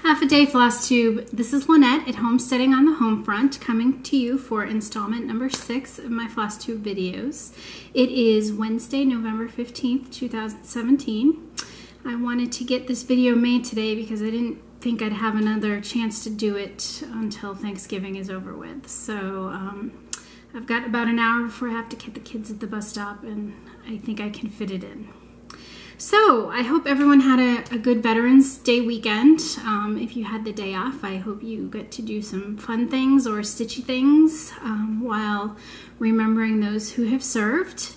Half a day Flosstube. This is Lynette at Homesteading on the Home Front, coming to you for installment number 6 of my Flosstube videos. It is Wednesday, November 15th, 2017. I wanted to get this video made today because I didn't think I'd have another chance to do it until Thanksgiving is over with. So I've got about an hour before I have to get the kids at the bus stop, and I think I can fit it in. So I hope everyone had a good Veterans Day weekend. If you had the day off, I hope you get to do some fun things or stitchy things while remembering those who have served.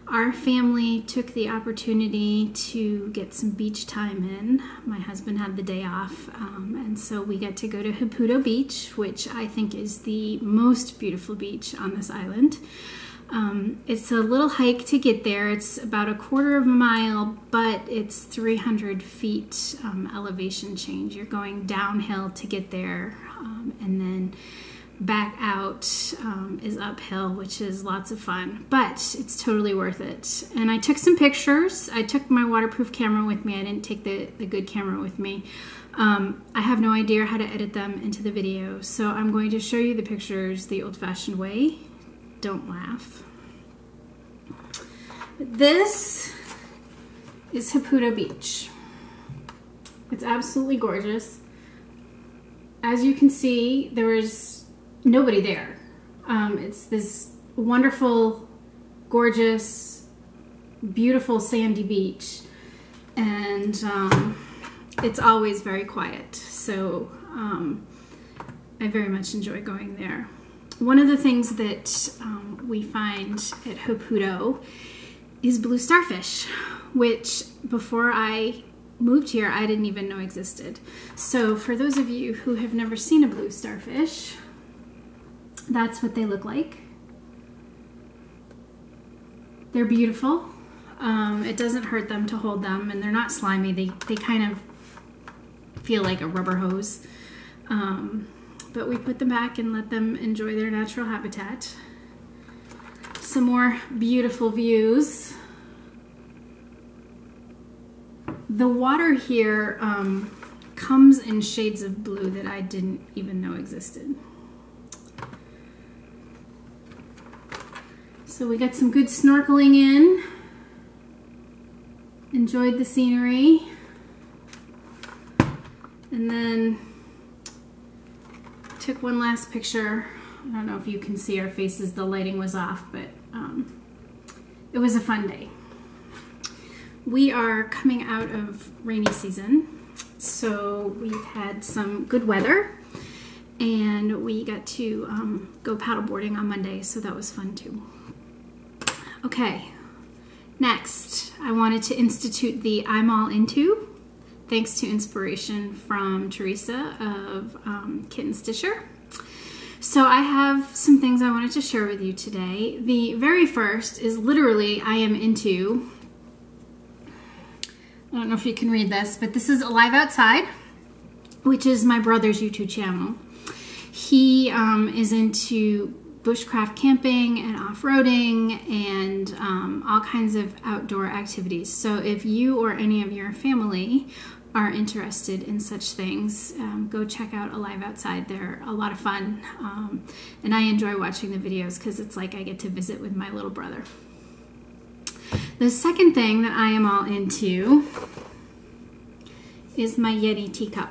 Our family took the opportunity to get some beach time in. My husband had the day off, and so we get to go to Saputo Beach, which I think is the most beautiful beach on this island. It's a little hike to get there. It's about 1/4 mile, but it's 300 feet elevation change. You're going downhill to get there, and then back out is uphill, which is lots of fun, but it's totally worth it. And I took some pictures. I took my waterproof camera with me. I didn't take the good camera with me. I have no idea how to edit them into the video, so I'm going to show you the pictures the old-fashioned way. Don't laugh. This is Saputo Beach. It's absolutely gorgeous. As you can see, there is nobody there. It's this wonderful, gorgeous, beautiful sandy beach, and it's always very quiet, so I very much enjoy going there. One of the things that we find at Saputo is blue starfish, which before I moved here I didn't even know existed. So for those of you who have never seen a blue starfish, that's what they look like. They're beautiful. It doesn't hurt them to hold them, and they're not slimy. They kind of feel like a rubber hose. But we put them back and let them enjoy their natural habitat. Some more beautiful views. The water here comes in shades of blue that I didn't even know existed. So we got some good snorkeling in. Enjoyed the scenery. And then took one last picture. I don't know if you can see our faces, the lighting was off, but it was a fun day. We are coming out of rainy season, so we've had some good weather, and we got to go paddleboarding on Monday, so that was fun too. Okay, next I wanted to institute the I'm All Into, thanks to inspiration from Teresa of Kitten Stitcher. So I have some things I wanted to share with you today. The very first is literally I am into, I don't know if you can read this, but this is Alive Outside, which is my brother's YouTube channel. He is into bushcraft camping and off-roading and all kinds of outdoor activities. So if you or any of your family are interested in such things, go check out Alive Outside. They're a lot of fun, and I enjoy watching the videos because it's like I get to visit with my little brother. The second thing that I am all into is my Yeti teacup.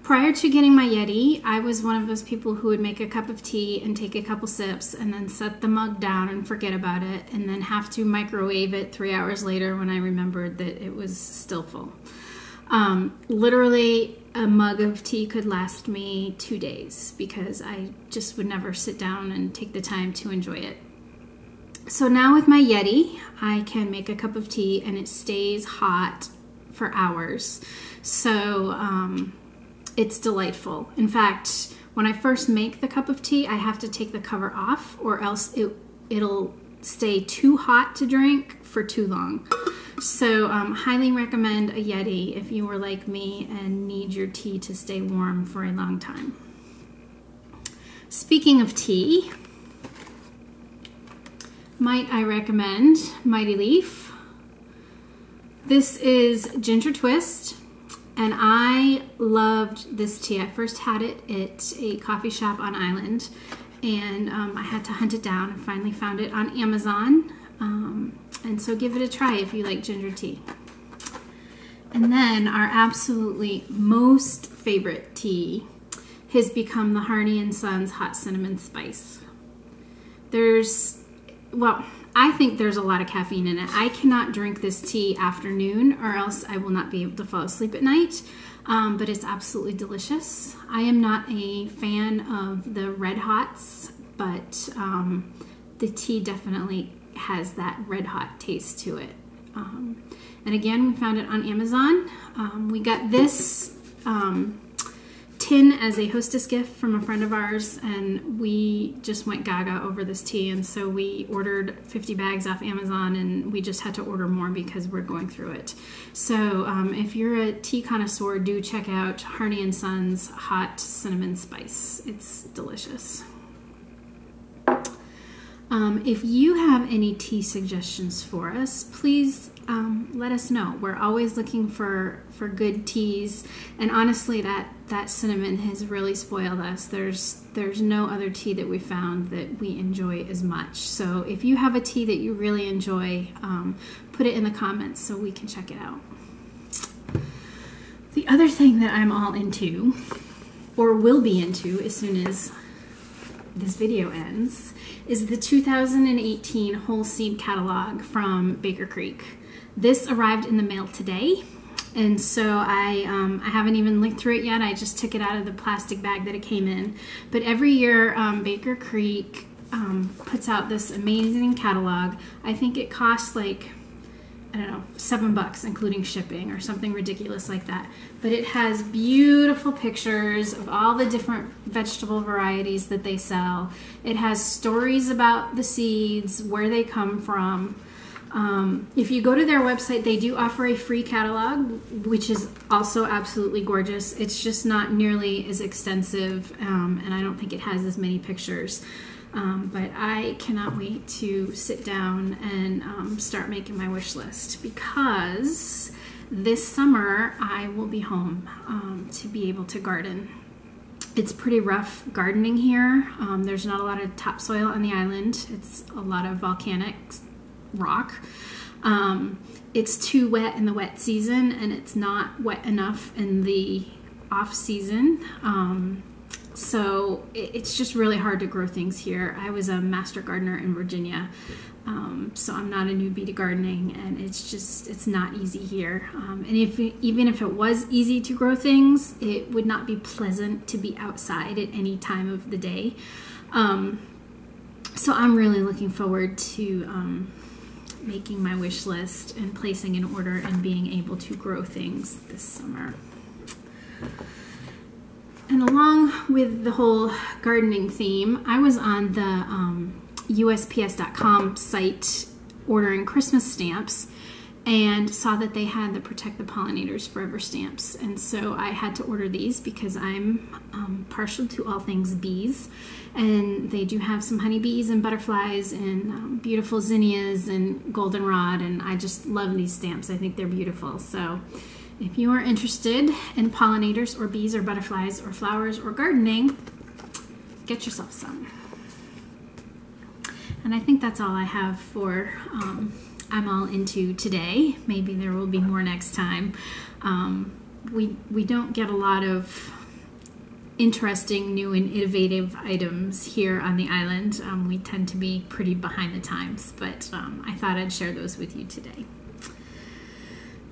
Prior to getting my Yeti, I was one of those people who would make a cup of tea and take a couple sips and then set the mug down and forget about it, and then have to microwave it 3 hours later when I remembered that it was still full. Literally, a mug of tea could last me 2 days because I just would never sit down and take the time to enjoy it. So now with my Yeti, I can make a cup of tea and it stays hot for hours. So it's delightful. In fact, when I first make the cup of tea, I have to take the cover off, or else it'll stay too hot to drink for too long. So highly recommend a Yeti if you were like me and need your tea to stay warm for a long time. Speaking of tea, might I recommend Mighty Leaf. This is ginger twist. And I loved this tea. I first had it at a coffee shop on Island, and I had to hunt it down and finally found it on Amazon. And so give it a try if you like ginger tea. And then our absolutely most favorite tea has become the Harney & Sons Hot Cinnamon Spice. Well, I think there's a lot of caffeine in it. I cannot drink this tea afternoon or else I will not be able to fall asleep at night, but it's absolutely delicious. I am not a fan of the red hots, but the tea definitely has that red hot taste to it. And again, we found it on Amazon. We got this tin as a hostess gift from a friend of ours, and we just went gaga over this tea, and so we ordered 50 bags off Amazon, and we just had to order more because we're going through it. So if you're a tea connoisseur, do check out Harney & Sons Hot Cinnamon Spice. It's delicious. If you have any tea suggestions for us, please let us know. We're always looking for good teas, and honestly, that cinnamon has really spoiled us. There's no other tea that we found that we enjoy as much. So if you have a tea that you really enjoy, put it in the comments so we can check it out. The other thing that I'm all into, or will be into as soon as this video ends, is the 2018 whole seed catalog from Baker Creek. This arrived in the mail today, and so I haven't even looked through it yet. I just took it out of the plastic bag that it came in. But every year Baker Creek puts out this amazing catalog. I think it costs like, I don't know, $7 including shipping or something ridiculous like that. But it has beautiful pictures of all the different vegetable varieties that they sell. It has stories about the seeds, where they come from. If you go to their website, they do offer a free catalog, which is also absolutely gorgeous. It's just not nearly as extensive, and I don't think it has as many pictures. But I cannot wait to sit down and start making my wish list, because this summer I will be home to be able to garden. It's pretty rough gardening here. There's not a lot of topsoil on the island. It's a lot of volcanic rock. It's too wet in the wet season, and it's not wet enough in the off season. So it's just really hard to grow things here. I was a master gardener in Virginia, so I'm not a newbie to gardening, and it's not easy here. And even if it was easy to grow things, it would not be pleasant to be outside at any time of the day. So I'm really looking forward to making my wish list and placing an order and being able to grow things this summer. And along with the whole gardening theme, I was on the USPS.com site ordering Christmas stamps and saw that they had the Protect the Pollinators Forever stamps. And so I had to order these because I'm partial to all things bees. And they do have some honeybees and butterflies and beautiful zinnias and goldenrod, and I just love these stamps. I think they're beautiful. So if you are interested in pollinators or bees or butterflies or flowers or gardening, get yourself some. And I think that's all I have for I'm all into today. Maybe there will be more next time. We don't get a lot of interesting, new, and innovative items here on the island. We tend to be pretty behind the times, but I thought I'd share those with you today.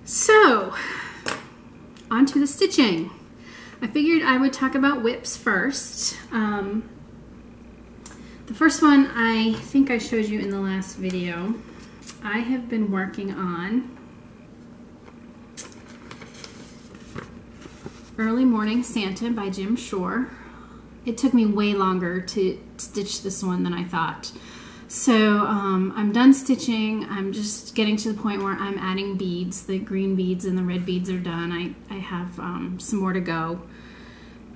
So, on to the stitching. I figured I would talk about whips first. The first one I think I showed you in the last video. I have been working on Early Morning Santa by Jim Shore. It took me way longer to stitch this one than I thought. So I'm done stitching. I'm just getting to the point where I'm adding beads. The green beads and the red beads are done. I have some more to go.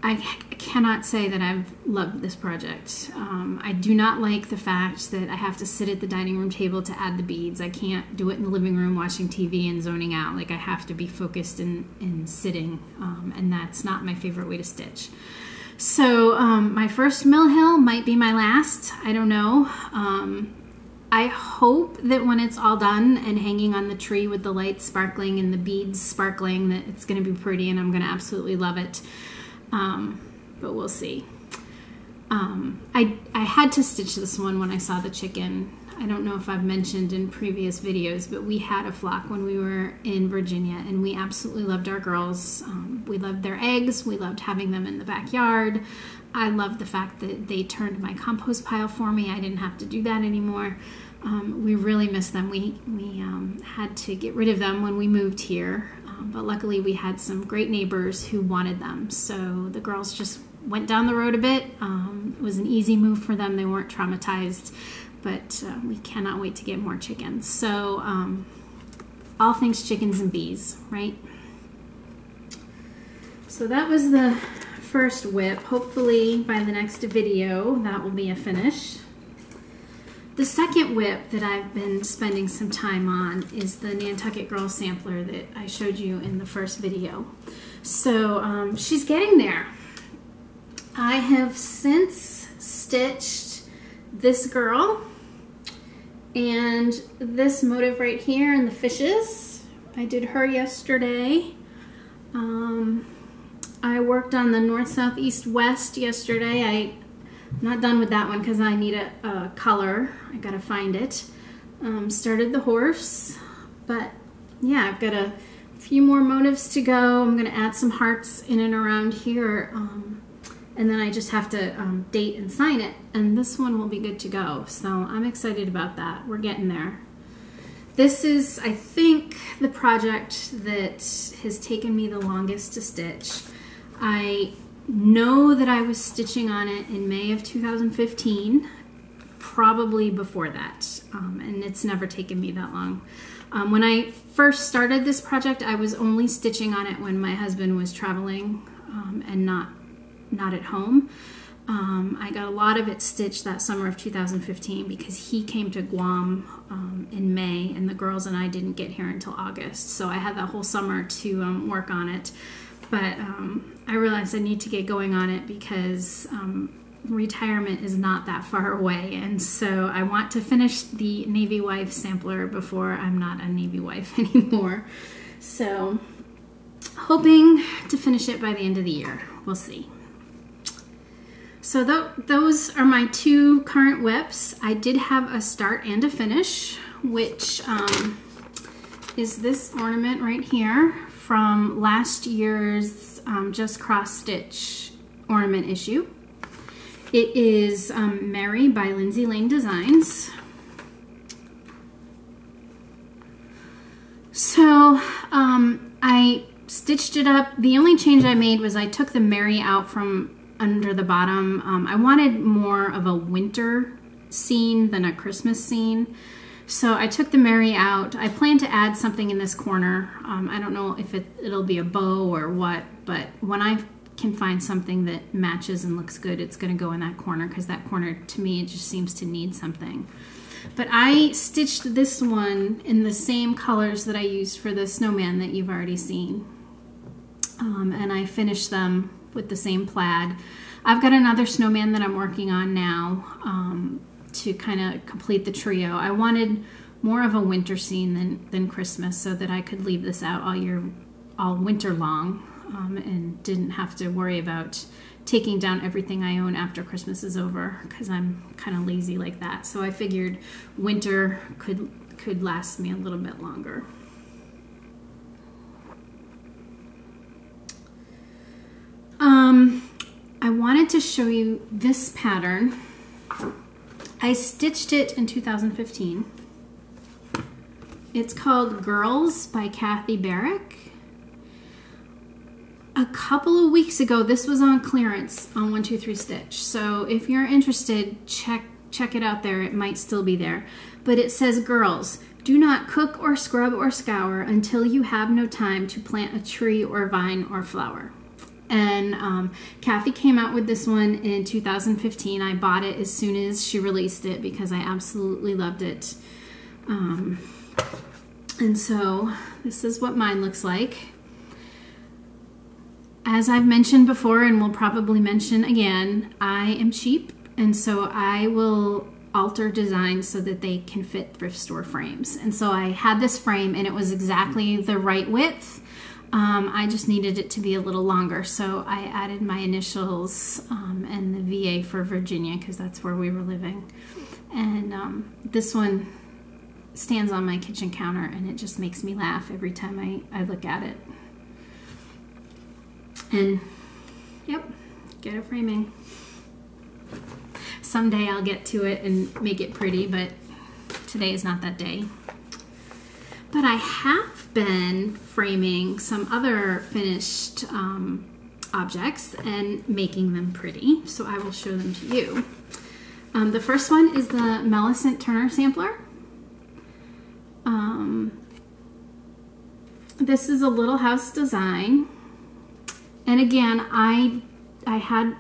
I cannot say that I've loved this project. I do not like the fact that I have to sit at the dining room table to add the beads. I can't do it in the living room watching TV and zoning out. Like, I have to be focused in sitting, and that's not my favorite way to stitch. So my first mill hill might be my last. I don't know. I hope that when it's all done and hanging on the tree with the lights sparkling and the beads sparkling, that it's going to be pretty and I'm going to absolutely love it. But we'll see. I had to stitch this one when I saw the chicken. I don't know if I've mentioned in previous videos, but we had a flock when we were in Virginia, and we absolutely loved our girls. We loved their eggs. We loved having them in the backyard. I loved the fact that they turned my compost pile for me. I didn't have to do that anymore. We really missed them. We had to get rid of them when we moved here, but luckily we had some great neighbors who wanted them. So the girls just went down the road a bit. It was an easy move for them. They weren't traumatized, but we cannot wait to get more chickens. So all things chickens and bees, right? So that was the first whip. Hopefully by the next video that will be a finish. The second whip that I've been spending some time on is the Nantucket Girl sampler that I showed you in the first video. So she's getting there. I have since stitched this girl and this motive right here and the fishes. I did her yesterday. I worked on the north, south, east, west yesterday. I'm not done with that one because I need a color. I gotta find it. Started the horse, but yeah, I've got a few more motives to go. I'm gonna add some hearts in and around here, and then I just have to date and sign it, and this one will be good to go. So I'm excited about that. We're getting there. This is, I think, the project that has taken me the longest to stitch. I know that I was stitching on it in May of 2015, probably before that, and it's never taken me that long. When I first started this project, I was only stitching on it when my husband was traveling and not at home. I got a lot of it stitched that summer of 2015 because he came to Guam in May, and the girls and I didn't get here until August, so I had that whole summer to work on it. But I realized I need to get going on it because retirement is not that far away, and so I want to finish the Navy Wife sampler before I'm not a Navy wife anymore. So hoping to finish it by the end of the year. We'll see. So those are my two current whips. I did have a start and a finish, which is this ornament right here from last year's Just Cross Stitch ornament issue. It is Mary by Lindsay Lane Designs. So I stitched it up. The only change I made was I took the Mary out from under the bottom. I wanted more of a winter scene than a Christmas scene. So I took the Mary out. I plan to add something in this corner. I don't know if it'll be a bow or what, but when I can find something that matches and looks good, it's going to go in that corner, because that corner, to me, it just seems to need something. But I stitched this one in the same colors that I used for the snowman that you've already seen. And I finished them with the same plaid. I've got another snowman that I'm working on now to kind of complete the trio. I wanted more of a winter scene than Christmas, so that I could leave this out all winter long, and didn't have to worry about taking down everything I own after Christmas is over, because I'm kind of lazy like that. So I figured winter could last me a little bit longer. I wanted to show you this pattern. I stitched it in 2015. It's called Girls by Kathy Barrick. A couple of weeks ago, this was on clearance on 123 Stitch. So if you're interested, check it out there. It might still be there. But it says, girls, do not cook or scrub or scour until you have no time to plant a tree or vine or flower. And Kathy came out with this one in 2015. I bought it as soon as she released it because I absolutely loved it. And so this is what mine looks like. As I've mentioned before, and will probably mention again, I am cheap, and so I will alter designs so that they can fit thrift store frames. And so I had this frame and it was exactly the right width. I just needed it to be a little longer, so I added my initials and the VA for Virginia because that's where we were living. And this one stands on my kitchen counter and it just makes me laugh every time I look at it. And yep, get a framing. Someday I'll get to it and make it pretty, but today is not that day. But I have been framing some other finished objects and making them pretty, so I will show them to you. The first one is the Millicent Turner sampler. This is a little house design. And again, I had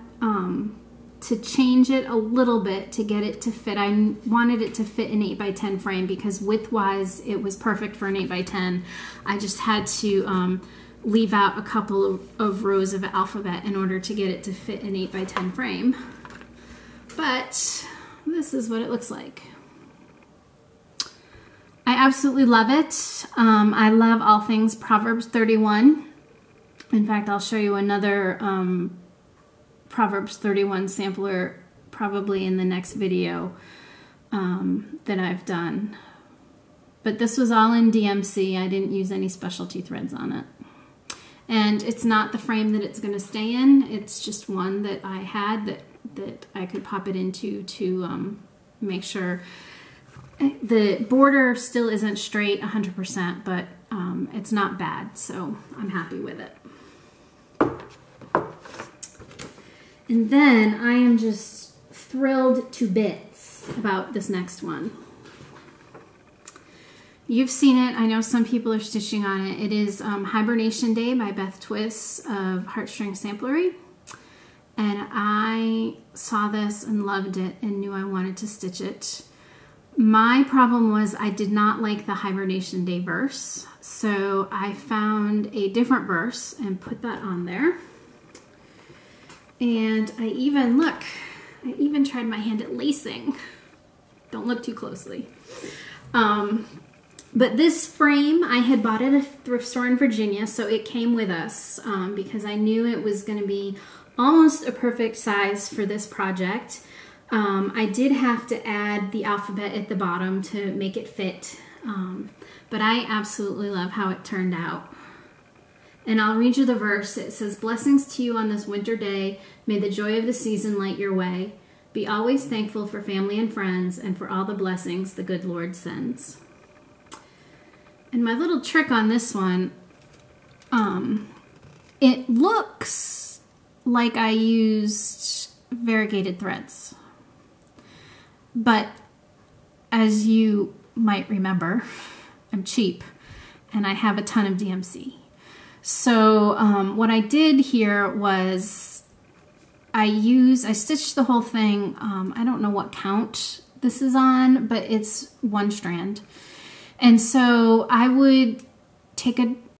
to change it a little bit to get it to fit. I wanted it to fit an 8x10 frame because width-wise it was perfect for an 8x10. I just had to leave out a couple of rows of alphabet in order to get it to fit an 8x10 frame. But this is what it looks like. I absolutely love it. I love all things Proverbs 31. In fact, I'll show you another Proverbs 31 sampler probably in the next video that I've done. But this was all in DMC. I didn't use any specialty threads on it. And it's not the frame that it's going to stay in. It's just one that I had that I could pop it into to make sure the border still isn't straight 100%, but it's not bad, so I'm happy with it. And then I am just thrilled to bits about this next one. You've seen it. I know some people are stitching on it. It is Hibernation Day by Beth Twiss of Heartstring Samplery. And I saw this and loved it and knew I wanted to stitch it. My problem was I did not like the Hibernation Day verse. So I found a different verse and put that on there. And I even tried my hand at lacing. Don't look too closely. But this frame, I had bought at a thrift store in Virginia, so it came with us because I knew it was going to be almost a perfect size for this project. I did have to add the alphabet at the bottom to make it fit, but I absolutely love how it turned out. And I'll read you the verse. It says, "Blessings to you on this winter day. May the joy of the season light your way. Be always thankful for family and friends and for all the blessings the good Lord sends." And my little trick on this one, it looks like I used variegated threads. But as you might remember, I'm cheap and I have a ton of DMC. So what I did here was I stitched the whole thing. I don't know what count this is on, but it's one strand. And so I would take a